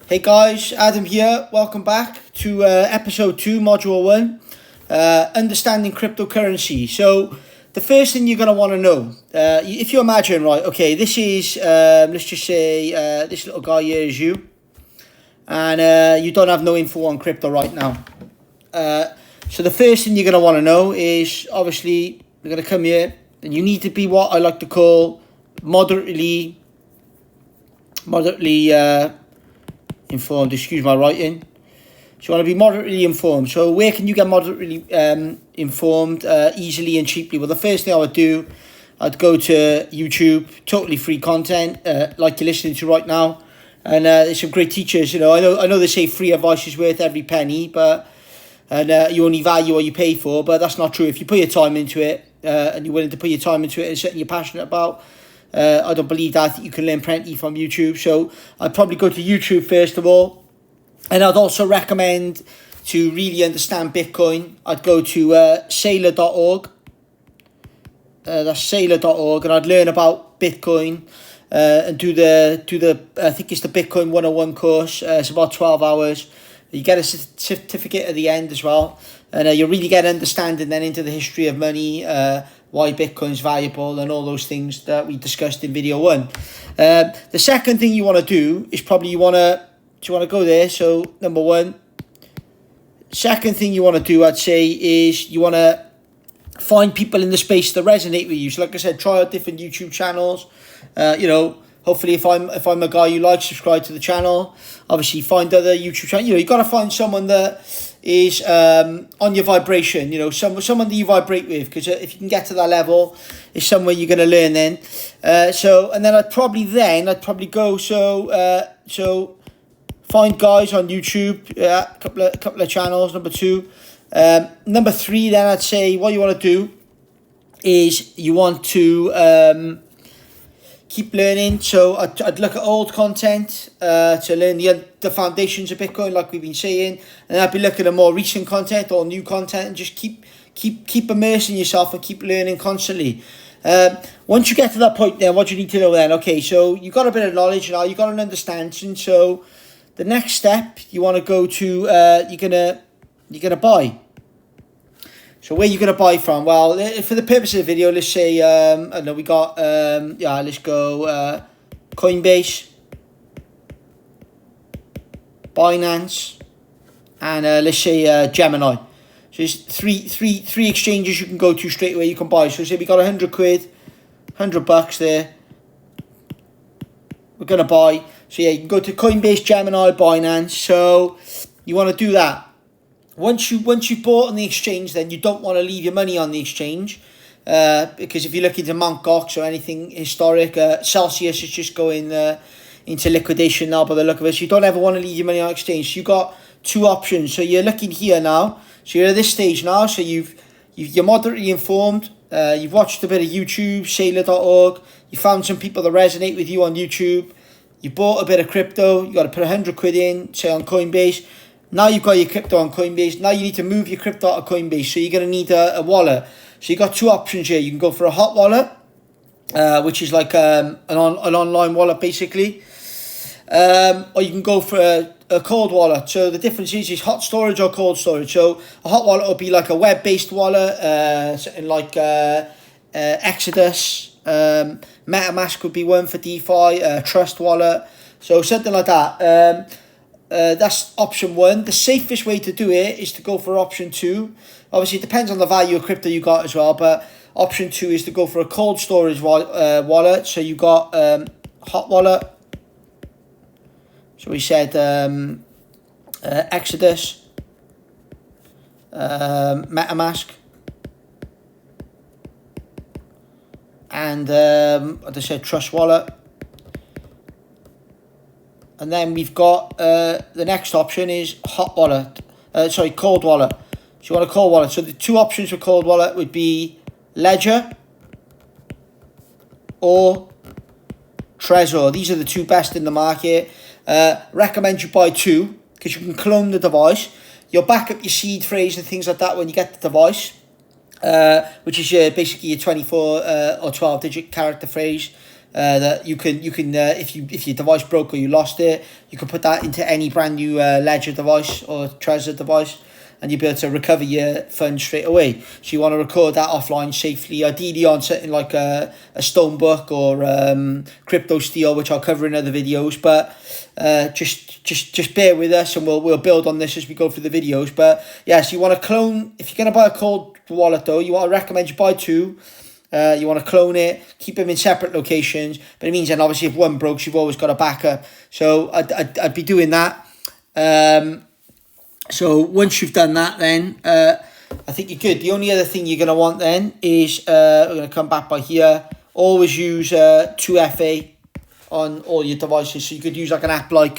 Hey guys, Adam here. Welcome back to episode 2, module 1, understanding cryptocurrency. So the first thing you're going to want to know, if you imagine, right, okay, this is, let's just say this little guy here is you, and you don't have no info on crypto right now. So the first thing you're going to want to know is, obviously, you're going to come here, and you need to be what I like to call moderately informed, excuse my writing. So you want to be moderately informed. So where can you get moderately informed easily and cheaply? Well, the first thing I would do, I'd go to YouTube, totally free content, like you're listening to right now. And there's some great teachers, you know. I know they say free advice is worth every penny, but you only value what you pay for, but that's not true. If you put your time into it, and you're willing to put your time into it and something you're passionate about, I don't believe that. I think you can learn plenty from YouTube. So I'd probably go to YouTube first of all. And I'd also recommend, to really understand Bitcoin, I'd go to sailor.org. That's sailor.org. And I'd learn about Bitcoin and do the I think it's the Bitcoin 101 course. It's about 12 hours. You get a certificate at the end as well. And you really get understanding then into the history of money, why Bitcoin's valuable and all those things that we discussed in video 1. The second thing you want to do is probably you want to go there. So number 1. Second thing you want to do, I'd say, is you want to find people in the space that resonate with you. So like I said, try out different YouTube channels. Hopefully if I'm a guy you like, subscribe to the channel. Obviously find other YouTube channels. You got to find someone that is on your vibration, someone that you vibrate with, because if you can get to that level, it's somewhere you're going to learn then. And then I'd probably go, so find guys on YouTube, couple of channels, number 2. Number 3, then I'd say what you want to do is you want to keep learning. So I'd look at old content to learn the foundations of Bitcoin, like we've been saying, and I'd be looking at more recent content or new content, and just keep immersing yourself and keep learning constantly. Once you get to that point, then what you need to know then, okay, so you got a bit of knowledge now, you got an understanding. So the next step you want to go to, you're gonna buy. So where you gonna buy from? Well, for the purpose of the video, let's say I don't know, we got let's go Coinbase, Binance, and let's say Gemini. So there's three exchanges you can go to straight away. You can buy. So say we got £100, $100 there. We're gonna buy. So yeah, you can go to Coinbase, Gemini, Binance. So you want to do that. Once you bought on the exchange, then you don't want to leave your money on the exchange, because if you look into Mt. Gox or anything historic, Celsius is just going into liquidation now by the look of it. So you don't ever want to leave your money on exchange. So you got 2 options. So you're looking here now. So you're at this stage now. So you're moderately informed. You've watched a bit of YouTube, sailor.org. You found some people that resonate with you on YouTube. You bought a bit of crypto. You got to put £100 in, say on Coinbase. Now you've got your crypto on Coinbase. Now you need to move your crypto out of Coinbase. So you're going to need a wallet. So you got 2 options here. You can go for a hot wallet, which is like an online wallet basically. Or you can go for a cold wallet. So the difference is hot storage or cold storage. So a hot wallet will be like a web-based wallet, something like Exodus. MetaMask would be one for DeFi, Trust wallet. So something like that. That's option 1. The safest way to do it is to go for option 2. Obviously, it depends on the value of crypto you got as well, but option 2 is to go for a cold storage wallet. So you got hot wallet. So we said Exodus, MetaMask, and as I said, Trust wallet. And then we've got the next option is cold wallet. So you want a cold wallet. So the 2 options for cold wallet would be Ledger or Trezor. These are the 2 best in the market. Recommend you buy 2 because you can clone the device. You'll back up your seed phrase and things like that when you get the device, which is basically your 24 or 12 digit character phrase. that you can if your device broke or you lost it, you can put that into any brand new Ledger device or Trezor device, and you'll be able to recover your funds straight away. So you want to record that offline safely, ideally on something like a Stonebook or Crypto Steel, which I'll cover in other videos. But just bear with us, and we'll build on this as we go through the videos. But yeah, so you want to clone. If you're going to buy a cold wallet, though, you want to recommend you buy two. You want to clone it, keep them in separate locations. But it means then obviously if one breaks, you've always got a backup. So I'd be doing that. So once you've done that, then I think you're good. The only other thing you're going to want then is, we're going to come back by here, always use 2FA on all your devices. So you could use like an app like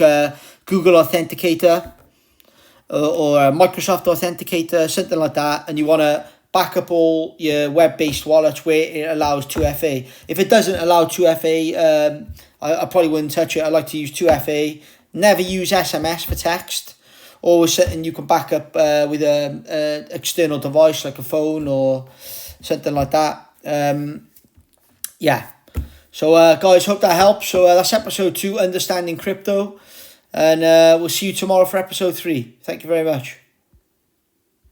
Google Authenticator or Microsoft Authenticator, something like that. And you want to back up all your web-based wallets where it allows 2FA. If it doesn't allow 2FA, I probably wouldn't touch it. I like to use 2FA. Never use SMS for text. Always something you can back up with a external device like a phone or something like that. Yeah. So guys, hope that helps. So that's episode 2, Understanding Crypto. And we'll see you tomorrow for episode 3. Thank you very much.